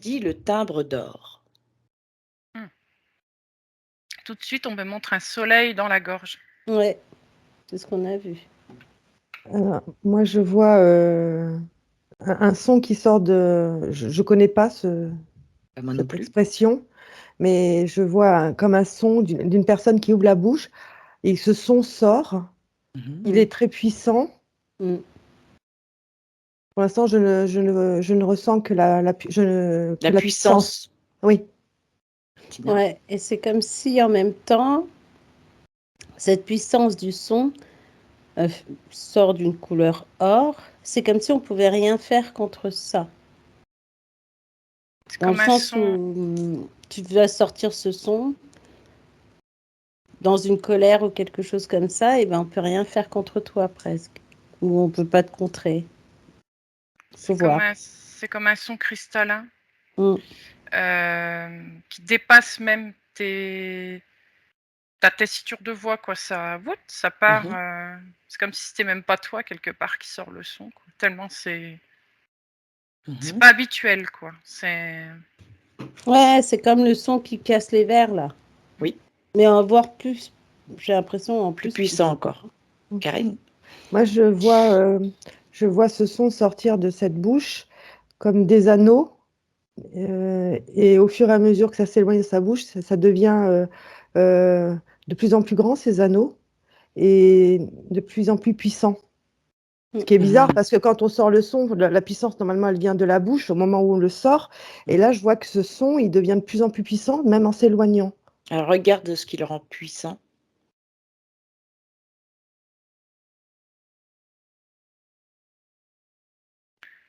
dit le timbre d'or? Mmh. Tout de suite, on me montre un soleil dans la gorge. Ouais, c'est ce qu'on a vu. Moi, je vois un son qui sort de... Je connais pas Moi non cette plus. expression, mais je vois comme un son d'une personne qui ouvre la bouche et ce son sort. Mmh. Il est très puissant. Mm. Pour l'instant, je ne ressens que la puissance. puissance. Oui. Tina? Ouais, et c'est comme si en même temps, cette puissance du son sort d'une couleur or. C'est comme si on pouvait rien faire contre ça. C'est Dans le comme un sens son. où tu vas sortir ce son dans une colère ou quelque chose comme ça, et ben on peut rien faire contre toi presque. Ou on peut pas te contrer. Faut voir. C'est comme un son cristallin Mm. qui dépasse même ta tessiture de voix, quoi. Ça part. Mmh. C'est comme si c'était même pas toi quelque part qui sort le son, quoi. Tellement c'est Mmh. pas habituel, quoi. C'est Ouais, c'est comme le son qui casse les verres là. Oui. Mais en voir plus, j'ai l'impression en Plus plus. puissant encore. Karine? Moi, je vois ce son sortir de cette bouche comme des anneaux. Et au fur et à mesure que ça s'éloigne de sa bouche, ça devient de plus en plus grand, ces anneaux, et de plus en plus puissant. Ce qui est bizarre, Mmh. parce que quand on sort le son, la puissance, normalement, elle vient de la bouche au moment où on le sort. Et là, je vois que ce son, il devient de plus en plus puissant, même en s'éloignant. Alors regarde ce qui le rend puissant.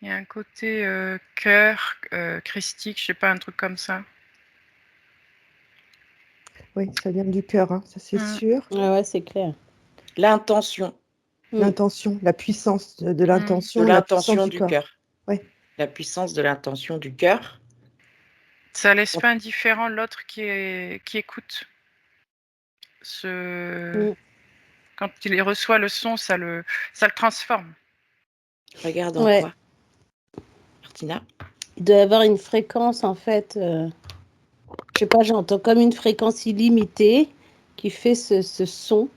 il y a un côté cœur, christique, je sais pas, un truc comme ça. Oui, ça vient du cœur, hein, ça c'est sûr. Ouais, c'est clair. L'intention. L'intention, la puissance de De l'intention, la puissance l'intention du du corps. cœur. Oui. La puissance de l'intention du cœur. Ça laisse pas indifférent l'autre qui écoute. Quand il reçoit le son, ça le transforme. Regarde en Ouais. quoi? Martina? Il doit y avoir une fréquence en fait. Je sais pas, j'entends comme une fréquence illimitée qui fait ce son.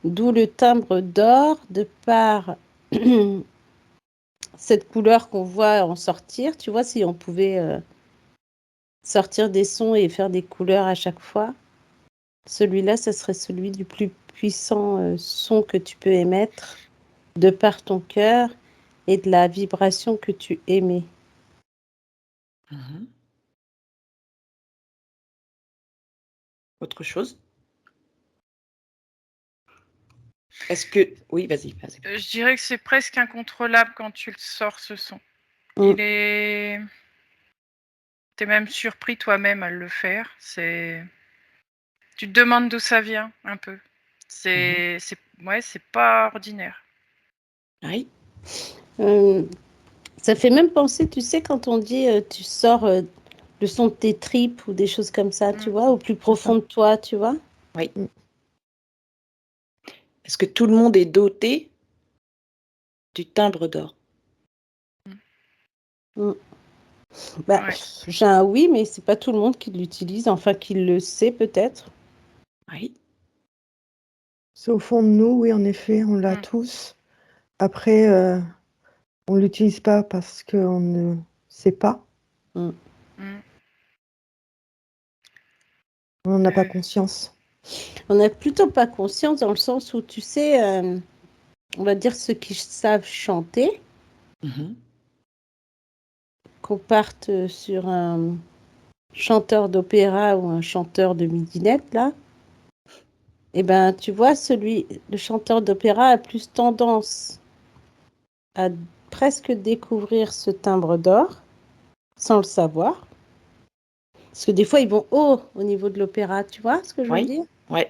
D'où le timbre d'or de par cette couleur qu'on voit en sortir. Tu vois, si on pouvait sortir des sons et faire des couleurs à chaque fois, celui-là, ce serait celui du plus puissant son que tu peux émettre de par ton cœur et de la vibration que tu émets. Mmh. Autre chose? Est-ce que... Oui, vas-y. Je dirais que c'est presque incontrôlable quand tu le sors, ce son. Mm. T'es même surpris toi-même à le faire. Tu te demandes d'où ça vient, un peu. C'est pas ordinaire. Oui. Ça fait même penser, tu sais, quand on dit tu sors le son de tes tripes ou des choses comme ça, tu vois, au plus profond de toi, tu vois. Oui. Est-ce que tout le monde est doté du timbre d'or? Bah, Ouais. j'ai un oui, mais c'est pas tout le monde qui l'utilise, enfin qui le sait peut-être. Oui. C'est au fond de nous, oui, en effet, on l'a tous. Après, on ne l'utilise pas parce qu'on ne sait pas. Mm. On n'en a pas conscience. On n'a plutôt pas conscience dans le sens où, tu sais, on va dire ceux qui savent chanter, Mmh. qu'on parte sur un chanteur d'opéra ou un chanteur de midinette, là, eh ben, tu vois, le chanteur d'opéra a plus tendance à presque découvrir ce timbre d'or sans le savoir. Parce que des fois, ils vont haut au niveau de l'opéra, tu vois ce que je veux dire? Oui.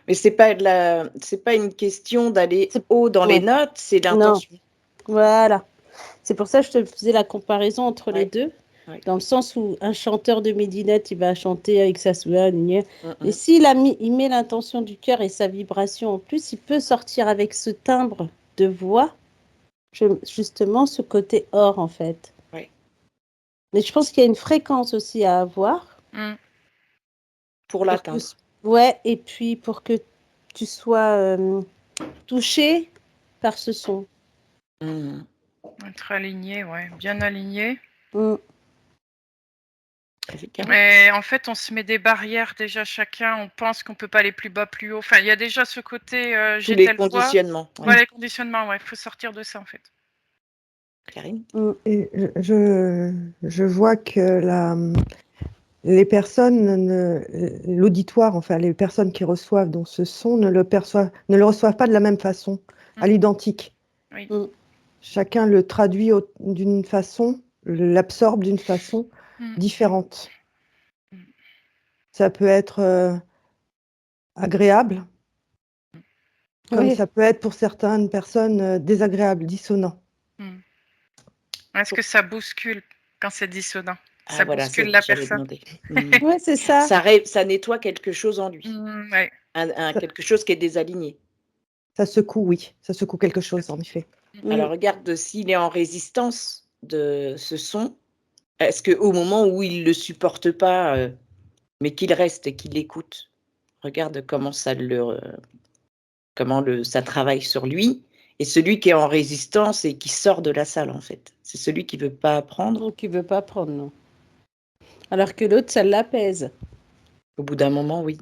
Mais c'est pas une question d'aller haut dans les notes, c'est Non, l'intention. voilà. C'est pour ça que je te faisais la comparaison entre les deux. Ouais. Dans le sens où un chanteur de midinette, il va chanter avec sa voix, mais Mmh. s'il il met l'intention du cœur et sa vibration en plus, il peut sortir avec ce timbre de voix, justement ce côté or en fait. Ouais. Mais je pense qu'il y a une fréquence aussi à avoir. Mm. Pour Pour l'atteindre. ouais, et puis pour que tu sois touché par ce son. Mhm. Être aligné, ouais, bien aligné. Mm. Vas-y, Karine. Et en fait, on se met des barrières déjà chacun. On pense qu'on peut pas aller plus bas, plus haut. Enfin, il y a déjà ce côté Tous j'ai les telle voix. conditionnements. Ouais. Voilà, les conditionnements, ouais. Il faut sortir de ça en fait. Karine. Et je vois que les personnes, l'auditoire, enfin les personnes qui reçoivent donc ce son ne le reçoivent pas de la même façon, à Mm. l'identique. Oui. Mm. Chacun le traduit d'une façon, l'absorbe d'une façon Mm. différente. Mm. Ça peut être agréable, comme Oui. ça peut être pour certaines personnes désagréable, dissonant. Mm. Est-ce que ça bouscule quand c'est dissonant? Ah Ça voilà, bouscule la j'allais personne. demander. Mhm. Ouais, c'est ça. Ça nettoie quelque chose en lui. Ouais. Ça, Quelque chose qui est désaligné. ça secoue, oui, ça secoue quelque chose, en effet. Mm. Alors regarde s'il est en résistance de ce son. Est-ce qu'au moment où il ne le supporte pas, mais qu'il reste et qu'il l'écoute, regarde comment ça travaille sur lui. Et celui qui est en résistance et qui sort de la salle, en fait. C'est celui qui ne veut pas apprendre. Donc, il veut pas prendre, non. Alors que l'autre, ça l'apaise. Au bout d'un moment, oui.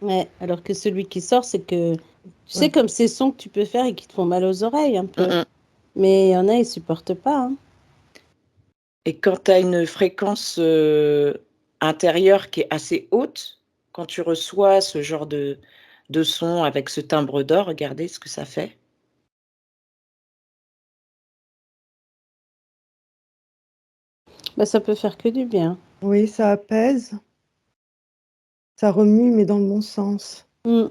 Ouais. Alors que celui qui sort, c'est que... Tu sais, Ouais. comme ces sons que tu peux faire et qui te font mal aux oreilles, un peu. Mm, mm. Mais il y en a, ils supportent pas. Hein. Et quand tu as une fréquence intérieure qui est assez haute, quand tu reçois ce genre de son avec ce timbre d'or, regardez ce que ça fait. Bah, ça peut faire que du bien. Oui, ça apaise, ça remue, mais dans le bon sens. Mm.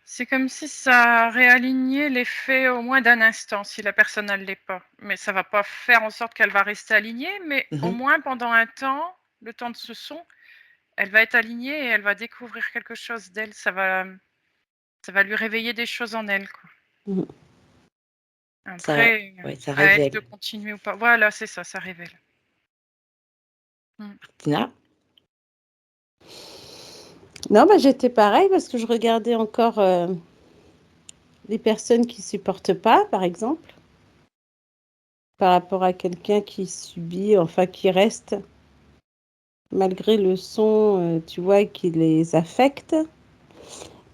C'est comme si ça réalignait l'effet au moins d'un instant, si la personne ne l'est pas. Mais ça va pas faire en sorte qu'elle va rester alignée, mais au moins pendant un temps, le temps de ce son, elle va être alignée et elle va découvrir quelque chose d'elle. Ça va lui réveiller des choses en elle, quoi. Mm. Après, Ça à elle révèle. de continuer ou pas. Voilà, c'est ça, ça révèle. Tina? Non, bah, j'étais pareil parce que je regardais encore les personnes qui supportent pas, par exemple, par rapport à quelqu'un qui subit, enfin qui reste malgré le son, tu vois, qui les affecte.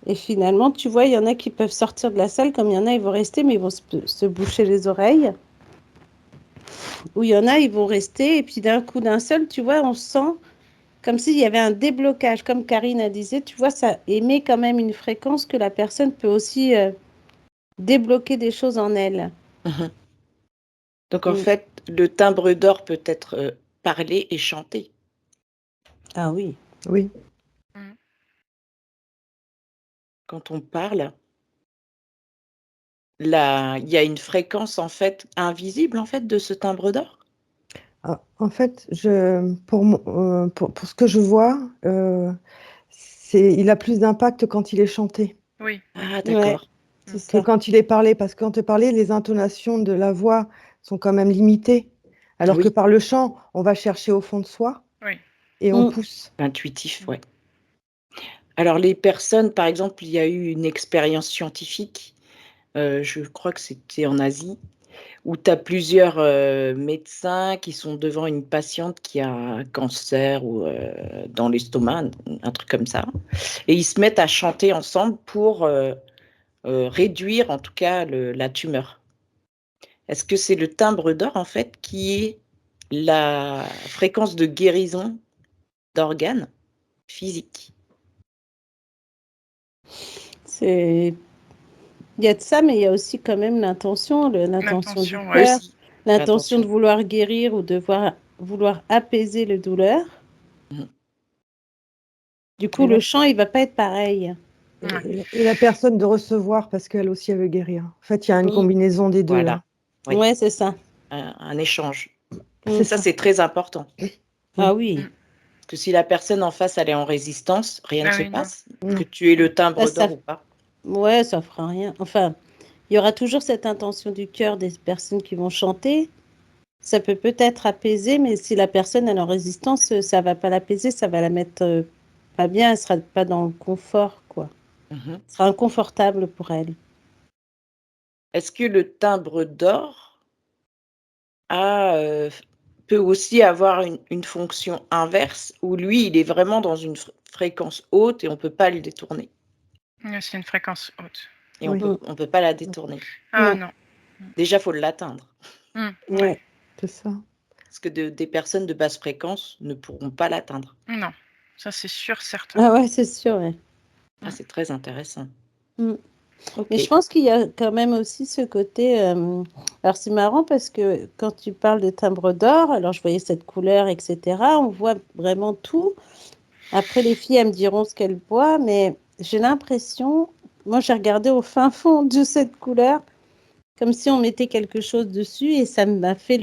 Et finalement, tu vois, il y en a qui peuvent sortir de la salle, comme il y en a, ils vont rester, mais ils vont se boucher les oreilles. Ou il y en a, ils vont rester, et puis d'un coup, d'un seul, tu vois, on sent comme s'il y avait un déblocage, comme Karine a disait, tu vois, ça émet quand même une fréquence que la personne peut aussi débloquer des choses en elle. Donc en fait, le timbre d'or peut être parlé et chanté. Ah oui. Oui. Quand on parle, il y a une fréquence en fait invisible en fait de ce timbre d'or. En fait, pour ce que je vois, il a plus d'impact quand il est chanté Oui. Ah d'accord. C'est que ça. quand il est parlé, parce que quand tu parlais, les intonations de la voix sont quand même limitées, alors que Oui. par le chant, on va chercher au fond de soi Oui. et on pousse. Intuitif, ouais. Alors les personnes, par exemple, il y a eu une expérience scientifique, je crois que c'était en Asie, où tu as plusieurs médecins qui sont devant une patiente qui a un cancer ou dans l'estomac, un truc comme ça, et ils se mettent à chanter ensemble pour réduire en tout cas la tumeur. Est-ce que c'est le timbre d'or en fait qui est la fréquence de guérison d'organes physiques? Il y a de ça, mais il y a aussi quand même l'intention du L'intention, ouais. cœur, Aussi, l'intention de l'intention. vouloir guérir ou de vouloir apaiser la douleur. Du coup, Et le chant, il va pas être pareil. et la personne de recevoir, parce qu'elle aussi, elle veut guérir. En fait, il y a une combinaison des deux. Voilà. Hein. Oui. Ouais, c'est ça. Un échange. C'est Ça, ça. c'est très important. Ah oui. Parce que si la personne en face, elle est en résistance, rien ne Ah se oui, non. passe. Que tu aies le timbre Ça- d'or ou pas. Ouais, ça fera rien. Enfin, il y aura toujours cette intention du cœur des personnes qui vont chanter. ça peut peut-être apaiser, mais si la personne est en résistance, ça va pas l'apaiser, ça va la mettre pas bien, elle sera pas dans le confort, quoi. Mhm. Ce sera inconfortable pour elle. Est-ce que le timbre d'or peut aussi avoir une fonction inverse où lui, il est vraiment dans une fréquence haute et on peut pas le détourner C'est une fréquence haute. et Oui. on peut pas la détourner? Ah Non. non. Déjà, faut l'atteindre Ouais. C'est ça. parce que des personnes de basse fréquence ne pourront pas l'atteindre. Non, ça c'est sûr, certain. Ah ouais, c'est sûr, ouais. Ah, c'est très intéressant. Mm. OK. Mais je pense qu'il y a quand même aussi ce côté. Alors, c'est marrant parce que quand tu parles de timbre d'or, alors je voyais cette couleur, etc. On voit vraiment tout. Après, les filles, elles me diront ce qu'elles voient, mais j'ai l'impression. Moi, j'ai regardé au fin fond de cette couleur, comme si on mettait quelque chose dessus, et ça m'a fait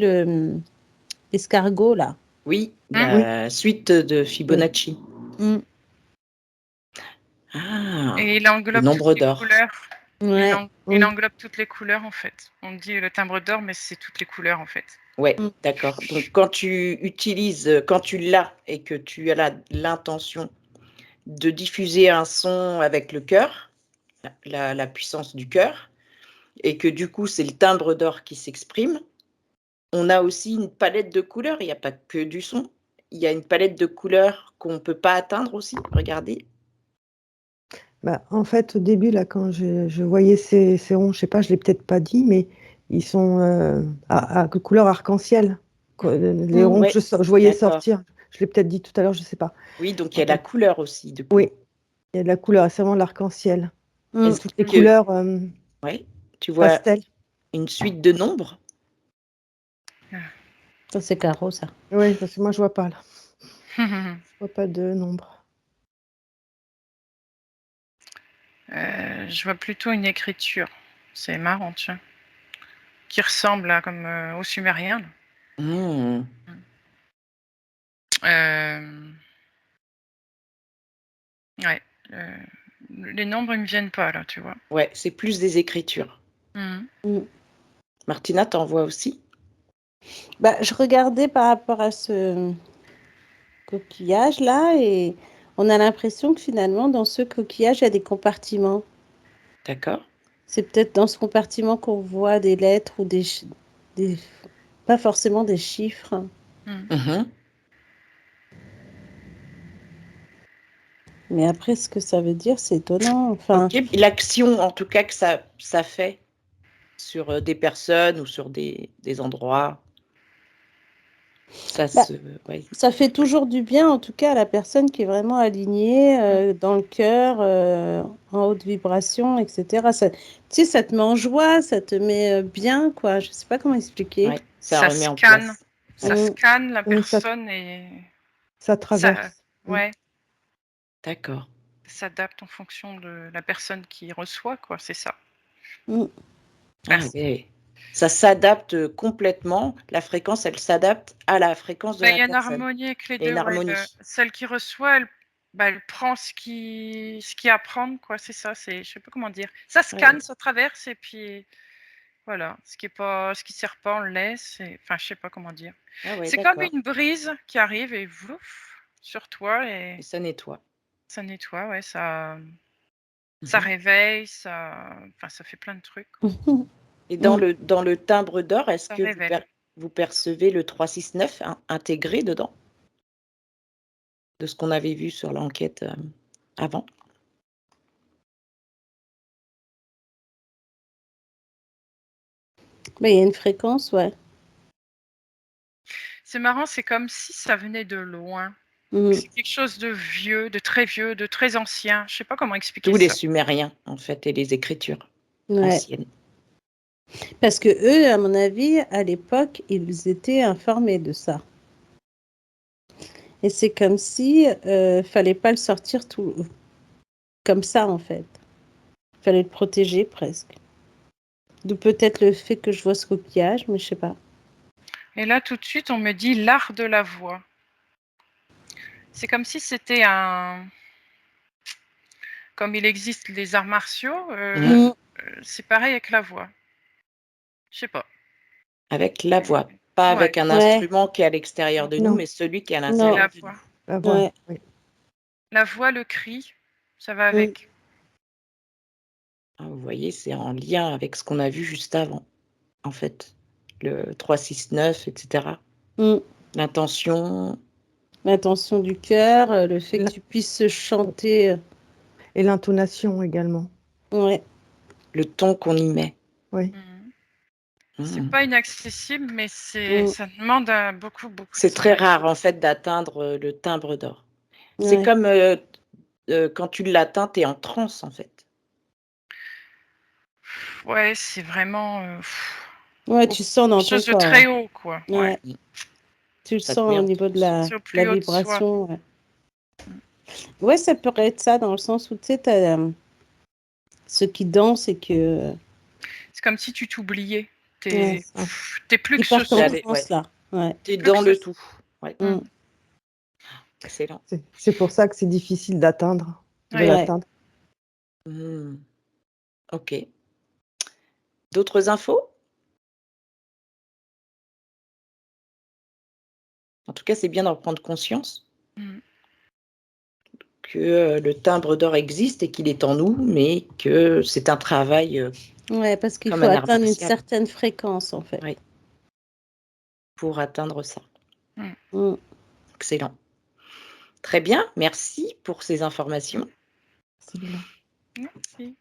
l'escargot, là. Oui, Oui. la suite de Fibonacci. Mm. Ah, Et il le englobe nombre toutes les d'or. couleurs. Ouais. Il Oui. englobe toutes les couleurs en fait. On dit le timbre d'or, mais c'est toutes les couleurs en fait. Ouais, Mm. d'accord. Donc quand tu l'as et que tu as l'intention de diffuser un son avec le cœur, la puissance du cœur, et que du coup, c'est le timbre d'or qui s'exprime, on a aussi une palette de couleurs. Il n'y a pas que du son. Il y a une palette de couleurs qu'on ne peut pas atteindre aussi. Regardez. Bah, en fait, au début, là, quand je voyais ces ronds, je sais pas, je l'ai peut-être pas dit, mais ils sont à couleur arc-en-ciel. Les ronds Ouais, que je voyais d'accord. sortir, je l'ai peut-être dit tout à l'heure, je sais pas. Oui, donc il y a la couleur aussi, du coup. Oui, il y a de la couleur, c'est vraiment l'arc-en-ciel. Mm. Est-ce Toutes les que couleurs ouais, tu vois pastel. une suite de nombres? Ça, c'est Caro, ça. Oui, parce que moi, je vois pas là. Je vois pas de nombre. Je vois plutôt une écriture. C'est marrant, tu vois. Qui ressemble à, comme au sumérien. Là. Mmh. Ouais. Les nombres, ils me viennent pas là, tu vois. Ouais, c'est plus des écritures. Mhm. Mm. Martina, t'en vois aussi? Bah, je regardais par rapport à ce coquillage-là et on a l'impression que finalement, dans ce coquillage, il y a des compartiments. D'accord. C'est peut-être dans ce compartiment qu'on voit des lettres ou des- pas forcément des chiffres. Mhm. Mmh. Mais après, ce que ça veut dire, c'est étonnant. Enfin, OK. L'action, en tout cas, que ça fait sur, des personnes ou sur des endroits, ça bah, se ouais. ça fait toujours du bien, en tout cas, à la personne qui est vraiment alignée dans le cœur, en haute vibration, etc. Ça, tu sais, ça te met en joie, ça te met bien, quoi. Je sais pas comment expliquer. Ouais, ça Ça remet en scanne. place. Ça Mm. scanne la Oui, personne et ça ça, traverse. ouais, D'accord. ça s'adapte en fonction de la personne qui reçoit, quoi. C'est ça. Mm. Ah Merci. ouais. Ça s'adapte, complètement. La fréquence, elle s'adapte à la fréquence de Bah, il la y a une personne. harmonie avec les Il y a deux, une ouais. harmonie. Celle qui reçoit, elle prend ce qui est à prendre, quoi. C'est ça. Je sais pas comment dire. Ça scanne, Ouais. ça traverse et puis voilà. Ce qui sert pas, on le laisse. Enfin, je sais pas comment dire. Ah ouais, C'est comme d'accord une brise qui arrive et vrouf, sur toi et et ça nettoie. ça nettoie, ouais. Ça Mmh. réveille, enfin, ça fait plein de trucs. Et Mm. dans le timbre d'or, est-ce Ça que révèle. vous percevez le 369 intégré dedans? De ce qu'on avait vu sur l'enquête, avant? Bah, il y a une fréquence, ouais. C'est marrant, c'est comme si ça venait de loin. Mm. C'est quelque chose de vieux, de très ancien. Je sais pas comment expliquer Tous les ça. Sumériens, en fait, et les écritures Ouais. anciennes. Parce que eux, à mon avis, à l'époque, ils étaient informés de ça. Et c'est comme si fallait pas le sortir tout comme ça, en fait. Fallait le protéger presque. D'où peut-être le fait que je vois ce coquillage, mais je sais pas. Et là, tout de suite, on me dit l'art de la voix. C'est comme si c'était comme il existe les arts martiaux, Mmh. Mm. c'est pareil avec la voix. Je sais pas. Avec la voix. Pas Ouais. avec un Ouais. instrument qui est à l'extérieur de nous, Non. mais celui qui est à C'est l'intérieur la de nous. voix. La voix, Ouais. oui. La voix, le cri, ça va Mm. avec. Ah, vous voyez, c'est en lien avec ce qu'on a vu juste avant, en fait. Le 3, 6, 9, etc. Mm. L'intention, L'intention du cœur, le fait que La- tu puisses chanter. Et l'intonation également. Ouais. le ton qu'on y met. Oui. C'est Mmh. pas inaccessible, mais Mm. ça demande beaucoup de C'est très travail. rare, en fait, d'atteindre le timbre d'or. C'est Ouais. comme quand tu l'atteins, tu es en transe, en fait. Ouais, c'est vraiment Ouais, tu sens dans quelque ton chose de corps. très haut, quoi. Ouais. Mm. Tu le Ça te sens met au en niveau de transe. C'est au la plus haut de soi. vibration. Ouais. Ouais, ça pourrait être ça dans le sens où tu sais, t'as ceux qui dansent et que C'est comme si tu t'oubliais. ouais, T'es plus ils que ce partent en son. Allez, transe là. Ouais. Tu es Plus que dans ce le son. tout. Ouais. Mm. Excellent. C'est pour ça que c'est difficile d'atteindre, de Ouais. l'atteindre. Mmh. Ok. D'autres infos? En tout cas, c'est bien d'en prendre conscience Mm. que le timbre d'or existe et qu'il est en nous, mais que c'est un travail Ouais, parce qu'il comme faut un art atteindre une martial certaine fréquence en fait. Ouais. pour atteindre ça. Mm. Excellent. Très bien, merci pour ces informations. C'est là. Merci.